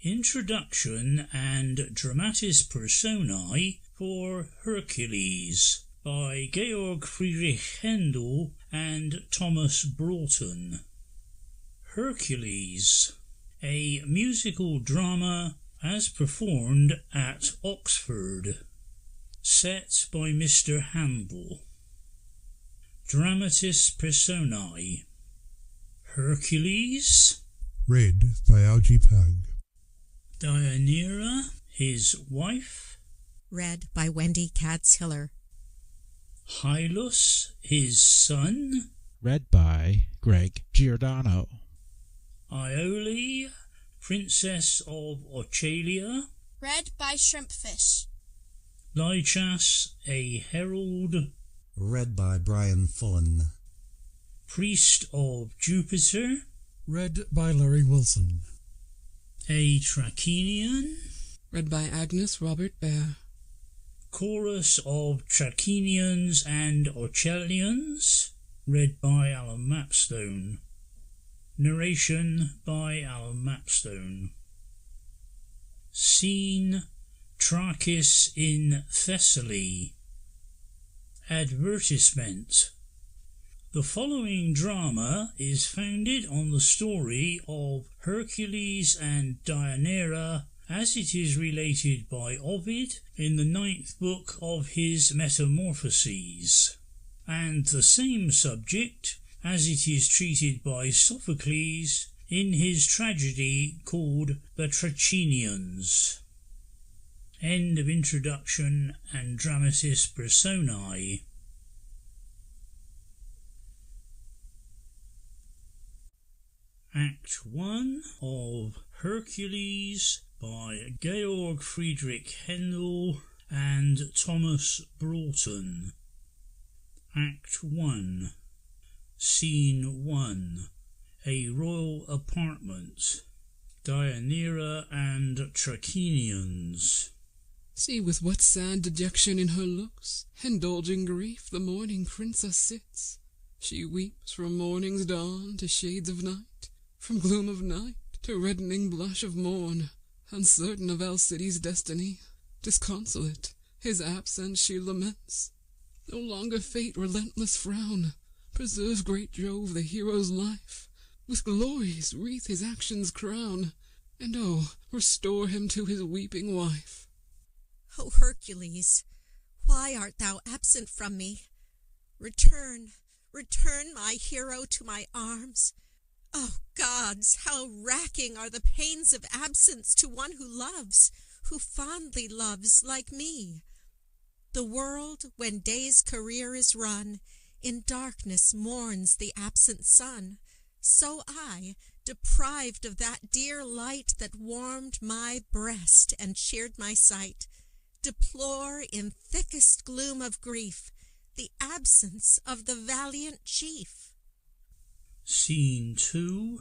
Introduction and Dramatis Personae for Hercules by Georg Friedrich Händel and Thomas Broughton. Hercules, a musical drama as performed at Oxford, set by Mr. Handel. Dramatis Personae. Hercules, read by Audiobook. Deianira, his wife, read by Wendy Katz-Hiller. Hylas, his son, read by Greg Giordano. Iole, Princess of Oechalia, read by Shrimpfish. Lychas, a herald, read by Brian Fullen. Priest of Jupiter, read by Larry Wilson. A Trachinian, read by Agnes Robert Bear. Chorus of Trachinians and Oechalians, read by Alan Mapstone. Narration by Alan Mapstone. Scene: Trachis in Thessaly. Advertisement. The following drama is founded on the story of Hercules and Deianira as it is related by Ovid in the 9th book of his Metamorphoses, and the same subject as it is treated by Sophocles in his tragedy called The Trachinians. End of introduction and Dramatis Personae. Act 1 of Hercules by Georg Friedrich Händel and Thomas Broughton. Act 1. Scene 1. A royal apartment. Deianira and Trachinians. See with what sad dejection in her looks, indulging grief, the mourning princess sits. She weeps from morning's dawn to shades of night, from gloom of night to reddening blush of morn, uncertain of Alcides' destiny, disconsolate, his absence she laments. No longer fate relentless frown, preserve great Jove the hero's life, with glories wreath his actions crown, and oh, restore him to his weeping wife. O Hercules, why art thou absent from me? Return, return, my hero, to my arms. O gods, how racking are the pains of absence to one who loves, who fondly loves like me. The world, when day's career is run, in darkness mourns the absent sun. So I, deprived of that dear light that warmed my breast and cheered my sight, deplore in thickest gloom of grief the absence of the valiant chief. Scene 2.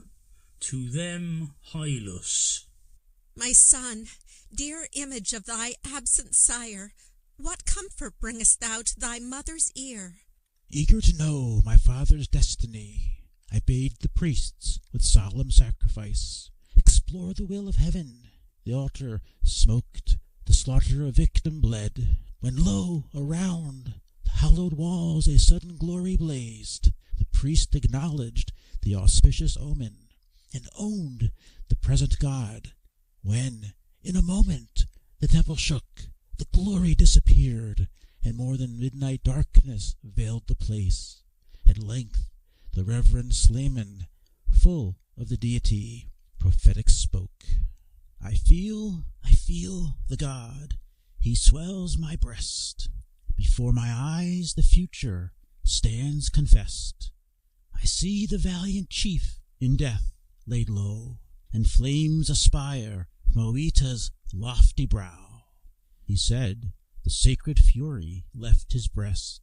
To them Hylas. My son, dear image of thy absent sire, what comfort bringest thou to thy mother's ear? Eager to know my father's destiny, I bade the priests with solemn sacrifice explore the will of heaven. The altar smoked, the slaughter of victim bled, when lo, around the hallowed walls a sudden glory blazed. The priest acknowledged the auspicious omen, and owned the present God, when, in a moment, the temple shook, the glory disappeared, and more than midnight darkness veiled the place. At length the reverend Slaman, full of the deity, prophetic spoke. I feel the God, he swells my breast. Before my eyes the future stands confessed. I see the valiant chief in death laid low, and flames aspire from Oeta's lofty brow. He said the sacred fury left his breast,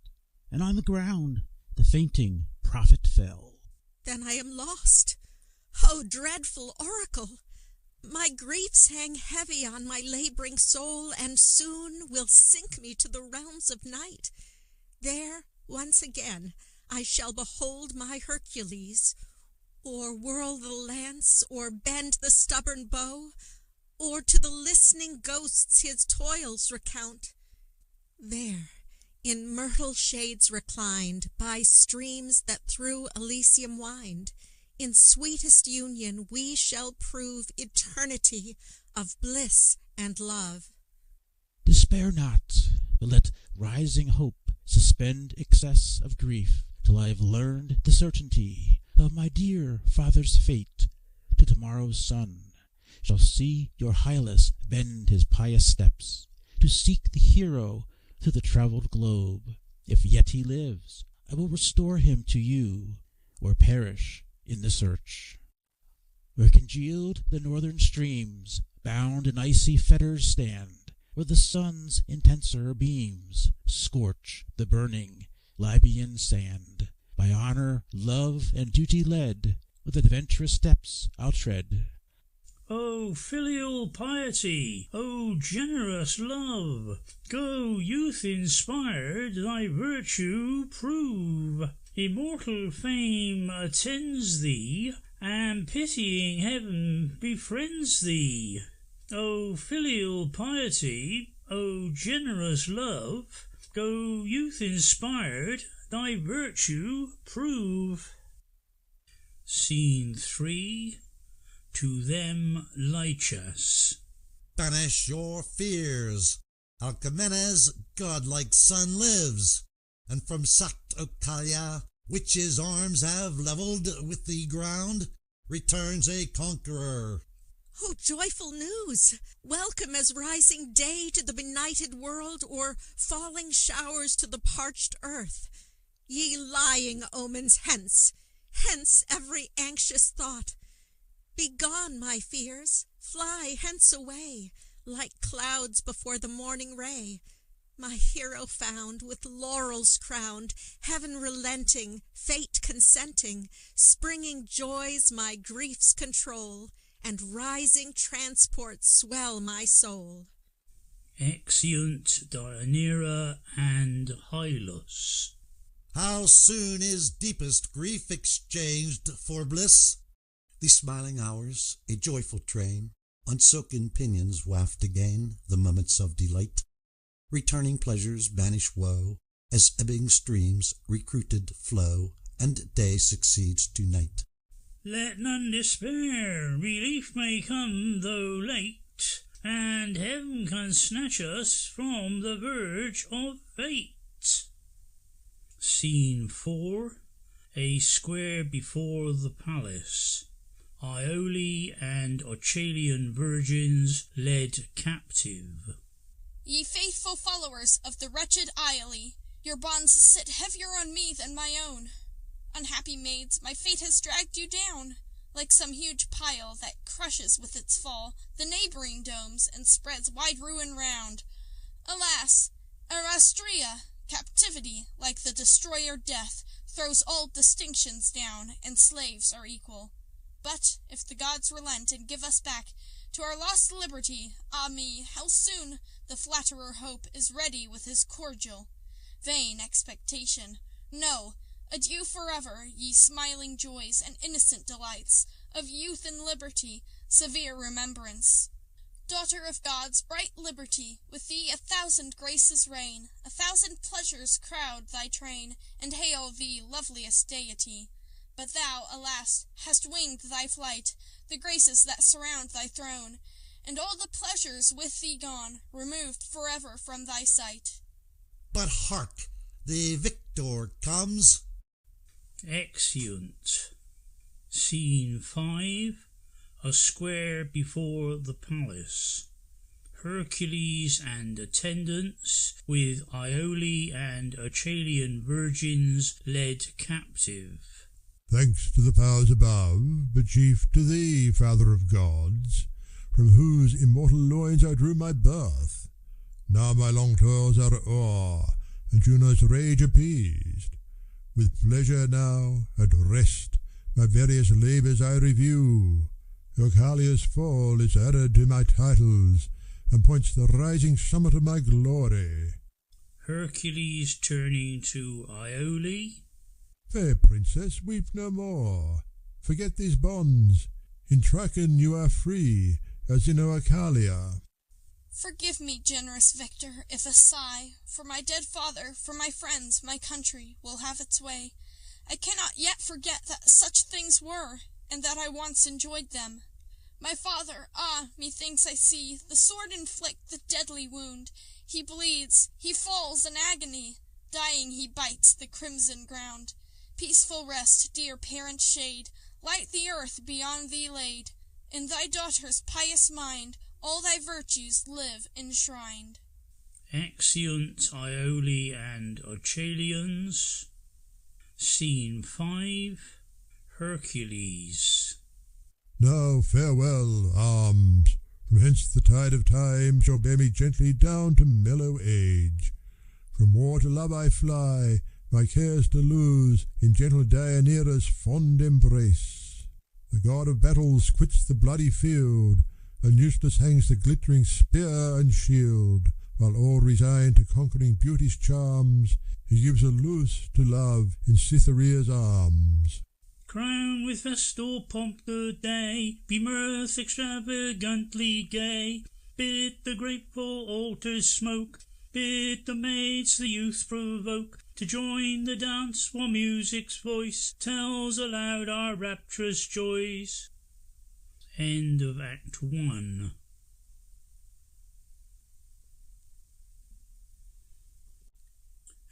and on the ground the fainting prophet fell. Then I am lost. O dreadful oracle! My griefs hang heavy on my laboring soul, and soon will sink me to the realms of night. There, once again, I shall behold my Hercules, or whirl the lance, or bend the stubborn bow, or to the listening ghosts his toils recount. There, in myrtle shades reclined, by streams that through Elysium wind, in sweetest union we shall prove eternity of bliss and love. Despair not, but let rising hope suspend excess of grief, till I have learned the certainty of my dear father's fate. To tomorrow's sun shall see your Hylas bend his pious steps, to seek the hero through the travelled globe. If yet he lives, I will restore him to you, or perish in the search. Where congealed the northern streams, bound in icy fetters stand, where the sun's intenser beams scorch the burning Libyan sand, by honor, love, and duty led, with adventurous steps I'll tread. O filial piety, O generous love, go youth inspired, thy virtue prove. Immortal fame attends thee, and pitying heaven befriends thee. O filial piety, O generous love, go youth inspired, thy virtue prove. Scene 3. To them Lychas. Banish your fears. Alcmena's godlike son lives, and from sacked Ocalia, which his arms have levelled with the ground, returns a conqueror. Oh, joyful news! Welcome as rising day to the benighted world, or falling showers to the parched earth. Ye lying omens, hence, hence every anxious thought. Begone, my fears, fly hence away, like clouds before the morning ray. My hero found, with laurels crowned, heaven relenting, fate consenting, springing joys my griefs control, and rising transports swell my soul. Exeunt Deianira and Hylas. How soon is deepest grief exchanged for bliss! The smiling hours, a joyful train, unsilken pinions waft again the moments of delight. Returning pleasures banish woe, as ebbing streams recruited flow, and day succeeds to night. Let none despair, relief may come though late, and heaven can snatch us from the verge of fate. Scene 4. A square before the palace. Iole and Ochalian virgins led captive. Ye faithful followers of the wretched Iole, your bonds sit heavier on me than my own. Unhappy maids, my fate has dragged you down, like some huge pile that crushes with its fall the neighboring domes and spreads wide ruin round. Alas, Arastria, captivity, like the destroyer death, throws all distinctions down, and slaves are equal. But if the gods relent and give us back to our lost liberty, ah me, how soon the flatterer hope is ready with his cordial. Vain expectation, no, adieu forever, ye smiling joys and innocent delights of youth and liberty, severe remembrance. Daughter of gods, bright liberty, with thee 1,000 graces reign, 1,000 pleasures crowd thy train, and hail thee, loveliest deity. But thou, alas, hast winged thy flight, the graces that surround thy throne, and all the pleasures with thee gone, removed forever from thy sight. But hark, the victor comes. Exeunt. Scene 5. A square before the palace. Hercules and attendants, with Iole and Ochalian virgins, led captive. Thanks to the powers above, but chief to thee, Father of gods, from whose immortal loins I drew my birth. Now my long toils are o'er, and Juno's rage appeased. With pleasure now, at rest, my various labours I review. Eucalia's fall is added to my titles, and points the rising summit of my glory. Hercules turning to Iole. Fair princess, weep no more. Forget these bonds. In Trachon you are free, as in Oechalia. Forgive me, generous victor, if a sigh for my dead father, for my friends, my country, will have its way. I cannot yet forget that such things were, and that I once enjoyed them. My father, methinks I see the sword inflict the deadly wound. He bleeds, he falls in agony, dying he bites the crimson ground. Peaceful rest, dear parent shade, light the earth beyond thee laid. In thy daughter's pious mind all thy virtues live enshrined. Exeunt Iole and Oechalians. Scene 5. Hercules. Now farewell, arms. From hence the tide of time shall bear me gently down to mellow age. From war to love I fly, my cares to lose in gentle Deianira's fond embrace. The god of battles quits the bloody field, and useless hangs the glittering spear and shield, while all resigned to conquering beauty's charms, he gives a loose to love in Cytherea's arms. Crown with festal pomp the day, be mirth extravagantly gay. Bid the grateful altars smoke, bid the maids the youth provoke, to join the dance while music's voice tells aloud our rapturous joys. End of Act 1.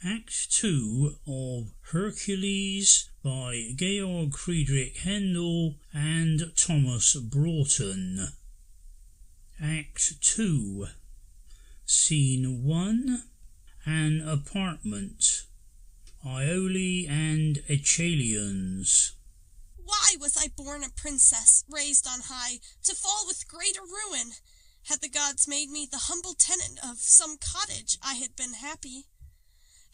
Act 2 of Hercules by Georg Friedrich Händel and Thomas Broughton. Act 2. Scene 1. An apartment. Iole and Oechalians. Why was I born a princess, raised on high, to fall with greater ruin? Had the gods made me the humble tenant of some cottage, I had been happy.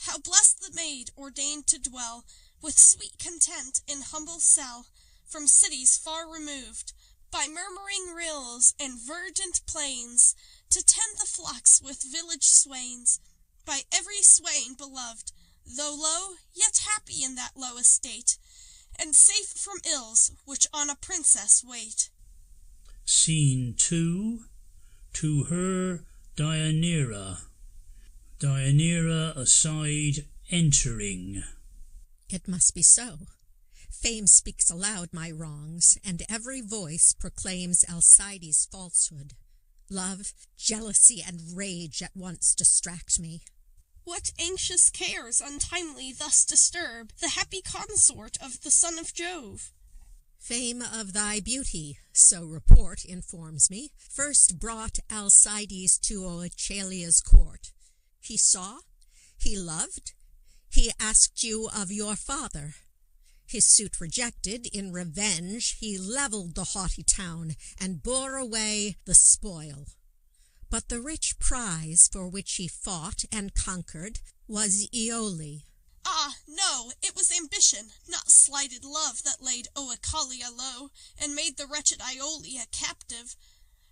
How blessed the maid ordained to dwell with sweet content in humble cell, from cities far removed, by murmuring rills and verdant plains, to tend the flocks with village swains, by every swain beloved, though low, yet happy in that low estate, and safe from ills which on a princess wait. Scene 2. To her Deianira. Deianira aside, entering. It must be so. Fame speaks aloud my wrongs, and every voice proclaims Alcides' falsehood. Love, jealousy, and rage at once distract me. What anxious cares untimely thus disturb the happy consort of the son of Jove? Fame of thy beauty, so report informs me, first brought Alcides to Oechalia's court. He saw, he loved, he asked you of your father. His suit rejected, in revenge he levelled the haughty town, and bore away the spoil. But the rich prize for which he fought and conquered was Iole. Ah, no, it was ambition, not slighted love, that laid Oechalia low, and made the wretched Iole a captive.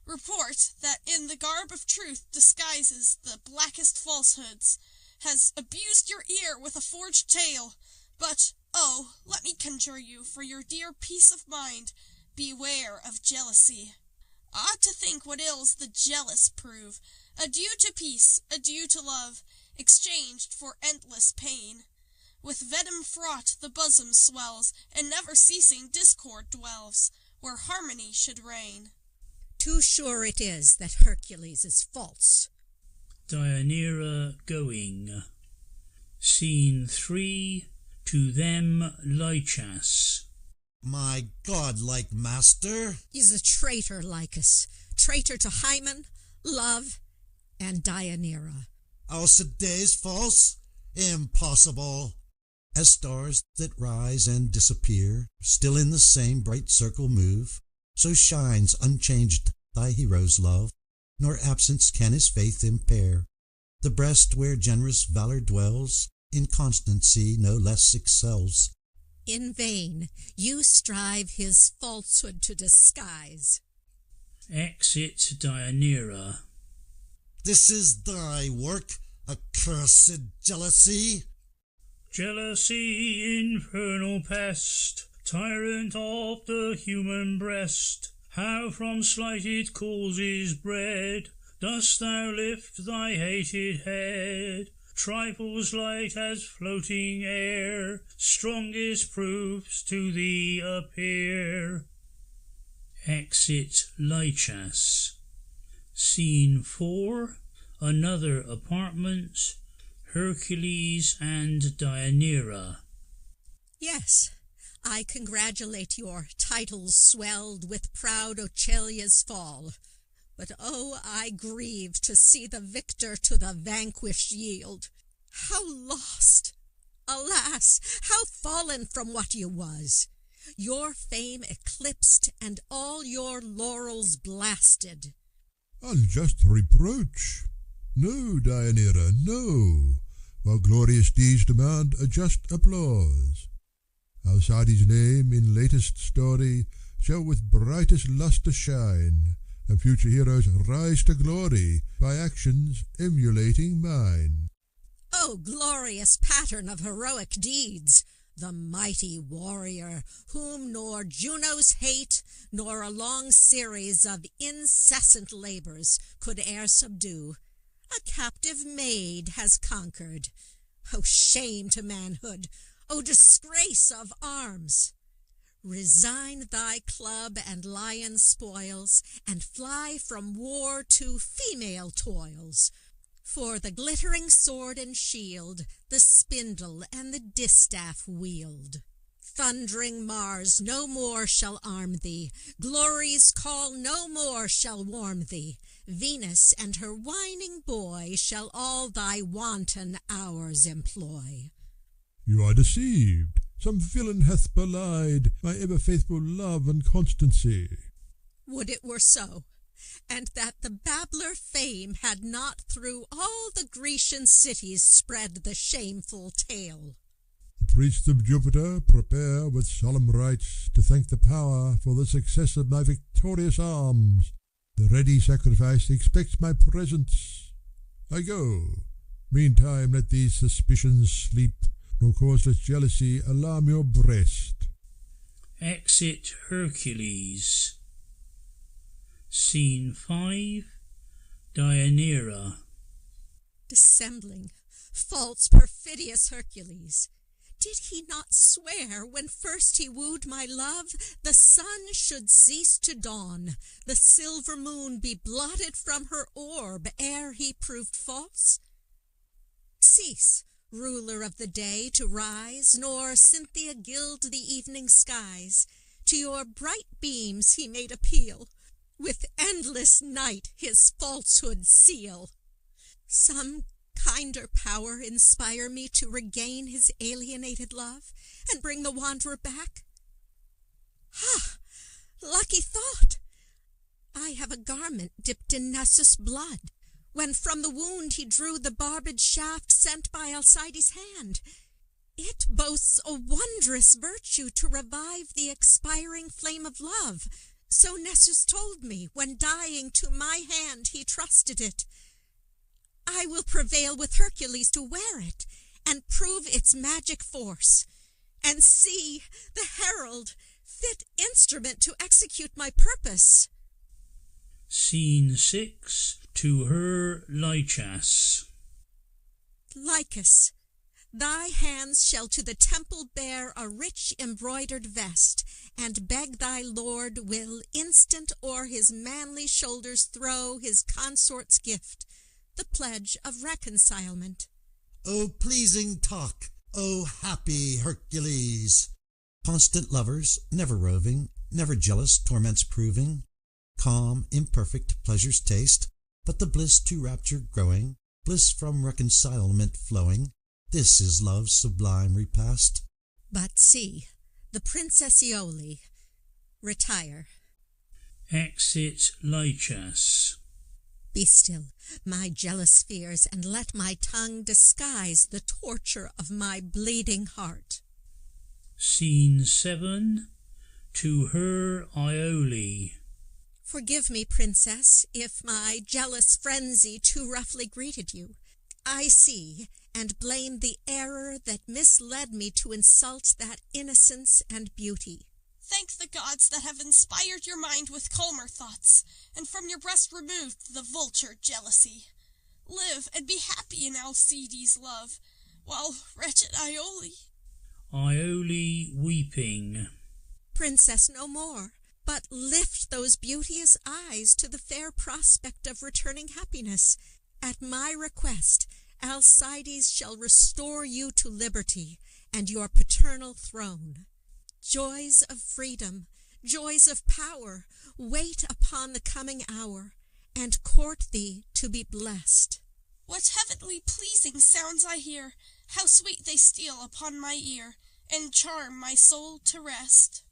Report that in the garb of truth disguises the blackest falsehoods, has abused your ear with a forged tale. But, oh, let me conjure you, for your dear peace of mind, beware of jealousy. Ah, to think what ills the jealous prove! Adieu to peace, adieu to love, exchanged for endless pain. With venom fraught the bosom swells, and never-ceasing discord dwells, where harmony should reign. Too sure it is that Hercules is false. Deianira going. Scene 3. To them Lychas. My godlike master, Is a traitor, Lycus, traitor to Hymen, love, and Deianira. Alcides false? Impossible. As stars that rise and disappear, still in the same bright circle move, so shines unchanged thy hero's love, nor absence can his faith impair. The breast where generous valor dwells, in constancy no less excels. In vain you strive his falsehood to disguise. Exit Deianira. This is thy work, accursed jealousy. Jealousy, infernal pest, tyrant of the human breast, How from slighted causes bred dost thou lift thy hated head? Trifles light as floating air, strongest proofs to thee appear. Exit Lychas. Scene 4. Another apartment. Hercules and Deianira. Yes, I congratulate your titles swelled with proud Oechalia's fall. But oh, I grieve to see the victor to the vanquished yield. How lost! Alas, how fallen from what you was! Your fame eclipsed and all your laurels blasted. Unjust reproach! No, Deianira, no! While glorious deeds demand a just applause. Alcides' name in latest story shall with brightest lustre shine, and future heroes rise to glory by actions emulating mine. O glorious pattern of heroic deeds! The mighty warrior, whom nor Juno's hate, nor a long series of incessant labors could e'er subdue, a captive maid has conquered. O shame to manhood! O disgrace of arms! Resign thy club and lion spoils, and fly from war to female toils. For the glittering sword and shield, the spindle and the distaff wield. Thundering Mars no more shall arm thee, Glory's call no more shall warm thee. Venus and her whining boy shall all thy wanton hours employ. You are deceived. Some villain hath belied my ever-faithful love and constancy. Would it were so, and that the babbler Fame had not through all the Grecian cities spread the shameful tale. The priests of Jupiter prepare with solemn rites to thank the power for the success of my victorious arms. The ready sacrifice expects my presence. I go. Meantime let these suspicions sleep, nor causeless jealousy alarm your breast. Exit Hercules. Scene 5. Deianira. Dissembling, false, perfidious Hercules! Did he not swear, when first he wooed my love, the sun should cease to dawn, the silver moon be blotted from her orb ere he proved false? Cease, ruler of the day, to rise, nor Cynthia gild the evening skies. To your bright beams he made appeal, with endless night his falsehood seal. Some kinder power inspire me to regain his alienated love, and bring the wanderer back? Ha! Lucky thought! I have a garment dipped in Nessus' blood, when from the wound he drew the barbed shaft sent by Alcides' hand. It boasts a wondrous virtue to revive the expiring flame of love, so Nessus told me, when dying to my hand he trusted it. I will prevail with Hercules to wear it, and prove its magic force, and see the herald, fit instrument to execute my purpose. Scene 6. To her Lychas. Lycus, thy hands shall to the temple bear a rich embroidered vest, and beg thy lord will instant o'er his manly shoulders throw his consort's gift, the pledge of reconcilement. O pleasing talk, O happy Hercules! Constant lovers, never roving, never jealous, torments proving, calm, imperfect pleasures taste, but the bliss to rapture growing, bliss from reconcilement flowing. This is love's sublime repast. But see, the Princess Iole. Retire. Exit Lychas. Be still, my jealous fears, and let my tongue disguise the torture of my bleeding heart. Scene 7. To her Iole. Forgive me, princess, if my jealous frenzy too roughly greeted you. I see and blame the error that misled me to insult that innocence and beauty. thank the gods that have inspired your mind with calmer thoughts, and from your breast removed the vulture jealousy. Live and be happy in Alcides' love, while wretched Iole weeping. Princess, no more, but lift those beauteous eyes to the fair prospect of returning happiness. At my request, Alcides shall restore you to liberty and your paternal throne. Joys of freedom, joys of power, wait upon the coming hour, and court thee to be blessed. What heavenly pleasing sounds I hear! How sweet they steal upon my ear, and charm my soul to rest.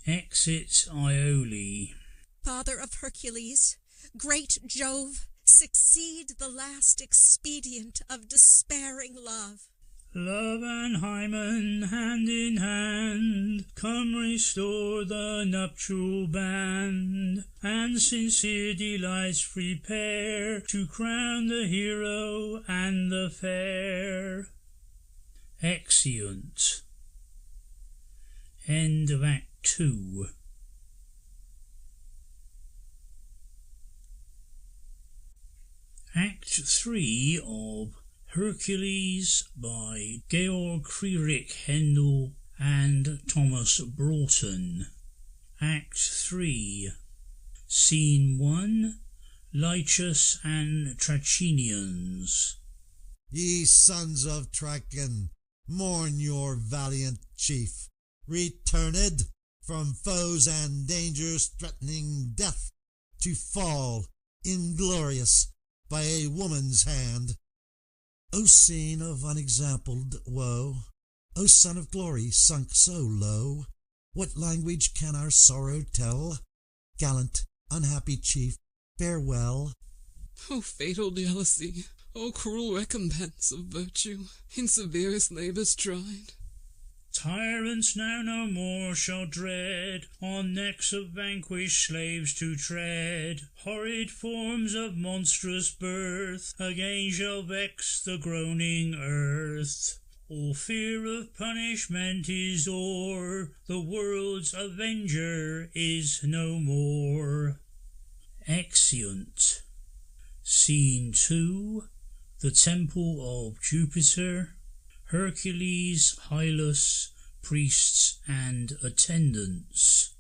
Exit Iole. Father of Hercules, great Jove, succeed the last expedient of despairing love. Love and Hymen, hand in hand, come restore the nuptial band, and sincere delights prepare to crown the hero and the fair. Exeunt. End of Act 2. Act 3 of Hercules by Georg Friedrich Händel and Thomas Broughton. Act 3. Scene 1. Lychus and Trachinians. Ye sons of Trachon, mourn your valiant chief, returned from foes and dangers threatening death, to fall inglorious by a woman's hand. O scene of unexampled woe, O son of glory sunk so low, what language can our sorrow tell? Gallant, unhappy chief, farewell. O fatal jealousy, O cruel recompense of virtue, in severest labours tried! Tyrants now no more shall dread on necks of vanquished slaves to tread. Horrid forms of monstrous birth again shall vex the groaning earth. All fear of punishment is o'er, the world's avenger is no more. Exeunt. Scene 2. The Temple of Jupiter. Hercules, Hylas, priests and attendants.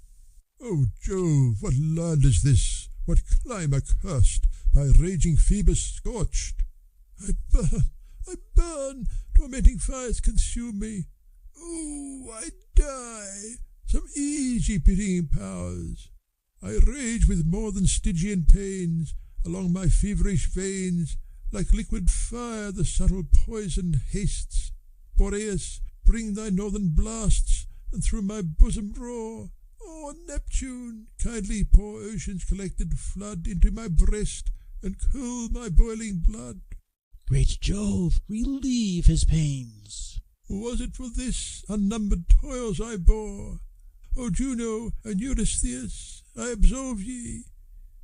O Jove, what land is this? What clime accursed, by raging Phoebus scorched? I burn, tormenting fires consume me. Oh, I die, some ease, ye pitying powers. I rage with more than Stygian pains, along my feverish veins, like liquid fire the subtle poison hastes. Boreas, bring thy northern blasts, and through my bosom roar. O Neptune, kindly pour ocean's collected flood into my breast, and cool my boiling blood. Great Jove, relieve his pains. Was it for this unnumbered toils I bore? O Juno and Eurystheus, I absolve ye.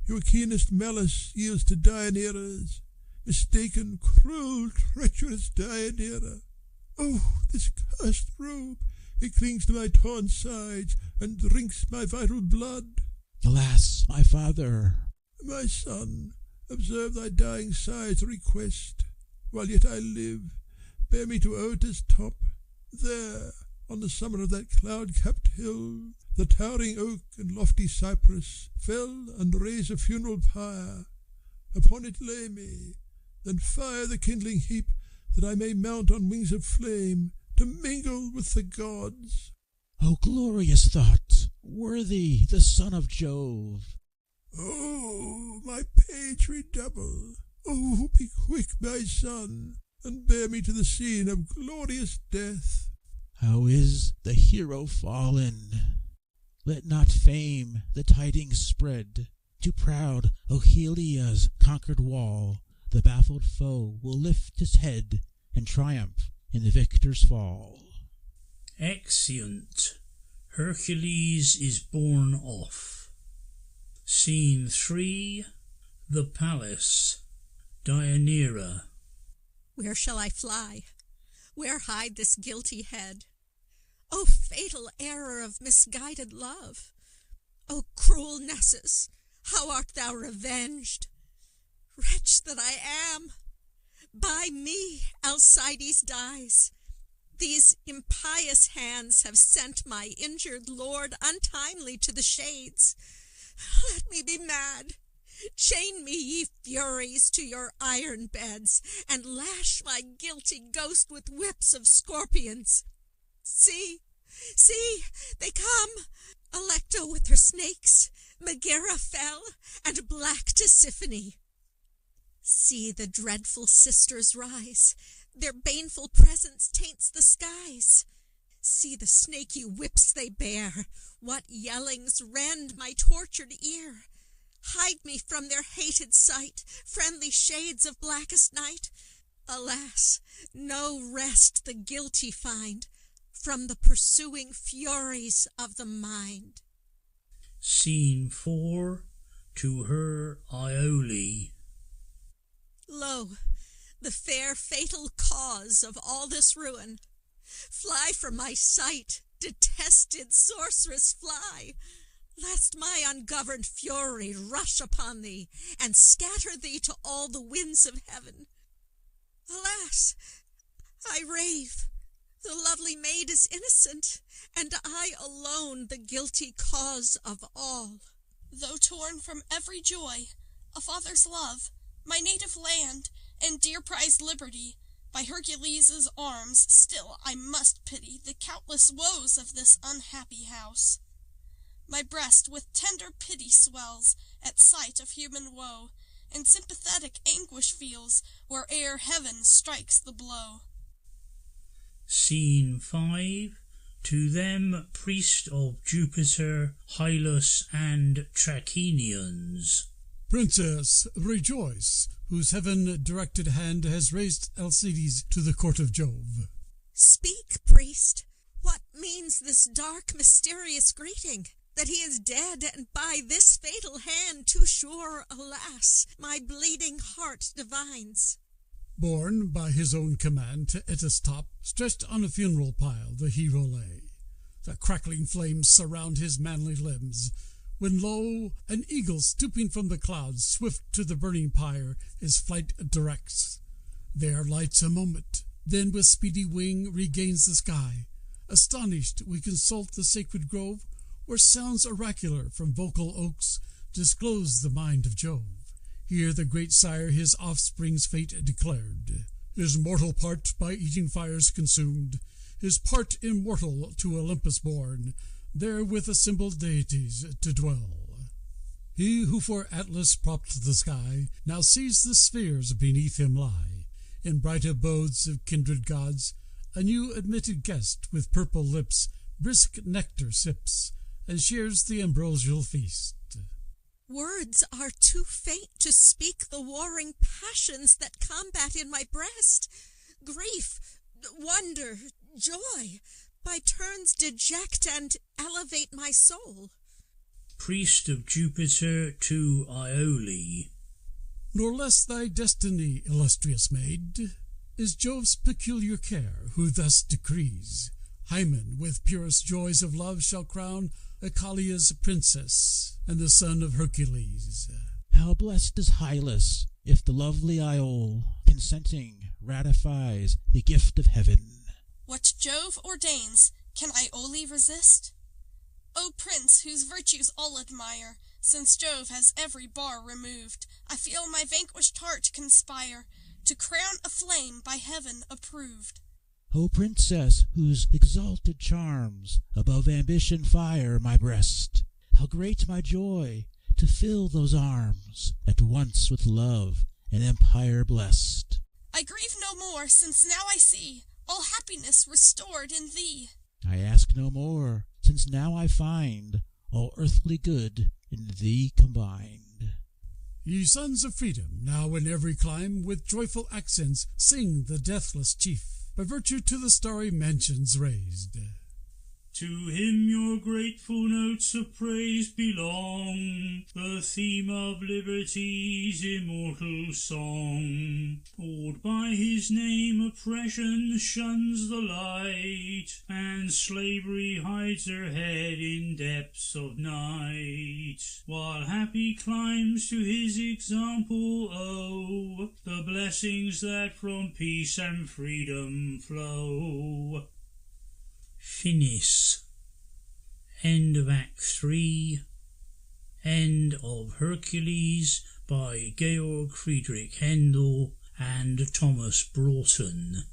Your keenest malice yields to Deianeira's. Mistaken, cruel, treacherous Deianeira. Oh, this cursed robe! It clings to my torn sides, and drinks my vital blood. Alas, my father! My son, observe thy dying sigh's request. While yet I live, bear me to Oeta's top. There, on the summit of that cloud-capped hill, the towering oak and lofty cypress fell and raise a funeral pyre. Upon it lay me, then fire the kindling heap, that I may mount on wings of flame, to mingle with the gods. O glorious thought, worthy the son of Jove! Oh, my page redouble! Oh, be quick, my son, and bear me to the scene of glorious death. How is the hero fallen? Let not fame the tidings spread. To proud Ohelia's conquered wall, the baffled foe will lift his head and triumph in the victor's fall. Exeunt. Hercules is borne off. Scene 3. The Palace. Deianeira. Where shall I fly? Where hide this guilty head? O fatal error of misguided love! O cruel Nessus, how art thou revenged! Wretch that I am! By me Alcides dies. These impious hands have sent my injured lord untimely to the shades. Let me be mad. Chain me, ye furies, to your iron beds, and lash my guilty ghost with whips of scorpions. See, they come! Alecto with her snakes, Megara fell, and black Tisiphone. See the dreadful sisters rise, their baneful presence taints the skies. See the snaky whips they bear, what yellings rend my tortured ear. Hide me from their hated sight, friendly shades of blackest night. Alas, no rest the guilty find from the pursuing furies of the mind. Scene 4. To her Iole. Lo, the fair fatal cause of all this ruin. Fly from my sight, detested sorceress, fly, lest my ungoverned fury rush upon thee, and scatter thee to all the winds of heaven. Alas, I rave. The lovely maid is innocent, and I alone the guilty cause of all. Though torn from every joy, a father's love, my native land, and dear prized liberty, by Hercules' arms, still I must pity the countless woes of this unhappy house. My breast with tender pity swells at sight of human woe, and sympathetic anguish feels where'er heaven strikes the blow. Scene 5. To them priest of Jupiter, Hylas, and Trachinians. Princess, rejoice, whose heaven-directed hand has raised Alcides to the court of Jove. Speak, priest. What means this dark, mysterious greeting? That he is dead, and by this fatal hand, too sure, alas, my bleeding heart divines. Borne by his own command to Ettus' top, stretched on a funeral pile the hero lay. The crackling flames surround his manly limbs, when lo, an eagle stooping from the clouds, swift to the burning pyre, his flight directs. There lights a moment, then with speedy wing regains the sky. Astonished, we consult the sacred grove, where sounds oracular from vocal oaks disclose the mind of Jove. Here the great sire his offspring's fate declared. His mortal part by eating fires consumed, his part immortal to Olympus borne, there with assembled deities to dwell. He who for Atlas propped the sky, now sees the spheres beneath him lie. In bright abodes of kindred gods, a new admitted guest with purple lips brisk nectar sips, and shares the ambrosial feast. Words are too faint to speak the warring passions that combat in my breast. Grief, wonder, joy, by turns deject and elevate my soul. Priest of Jupiter to Iole. Nor less thy destiny, illustrious maid, is Jove's peculiar care, who thus decrees. Hymen with purest joys of love shall crown Icalia's princess, and the son of Hercules. How blessed is Hylas, if the lovely Iole, consenting, ratifies the gift of heaven. What Jove ordains, can Iole resist? O prince, whose virtues all admire, since Jove has every bar removed, I feel my vanquished heart conspire to crown a flame by heaven approved. O princess, whose exalted charms above ambition fire my breast, how great my joy to fill those arms at once with love and empire blessed. I grieve no more, since now I see all happiness restored in thee. I ask no more, since now I find all earthly good in thee combined. Ye sons of freedom, now in every clime, with joyful accents sing the deathless chief, by virtue to the starry mansions raised. To him your grateful notes of praise belong, the theme of liberty's immortal song. Awed by his name oppression shuns the light, and slavery hides her head in depths of night, while happy climbs to his example owe the blessings that from peace and freedom flow. Finis. End of Act 3. End of Hercules by Georg Friedrich Händel and Thomas Broughton.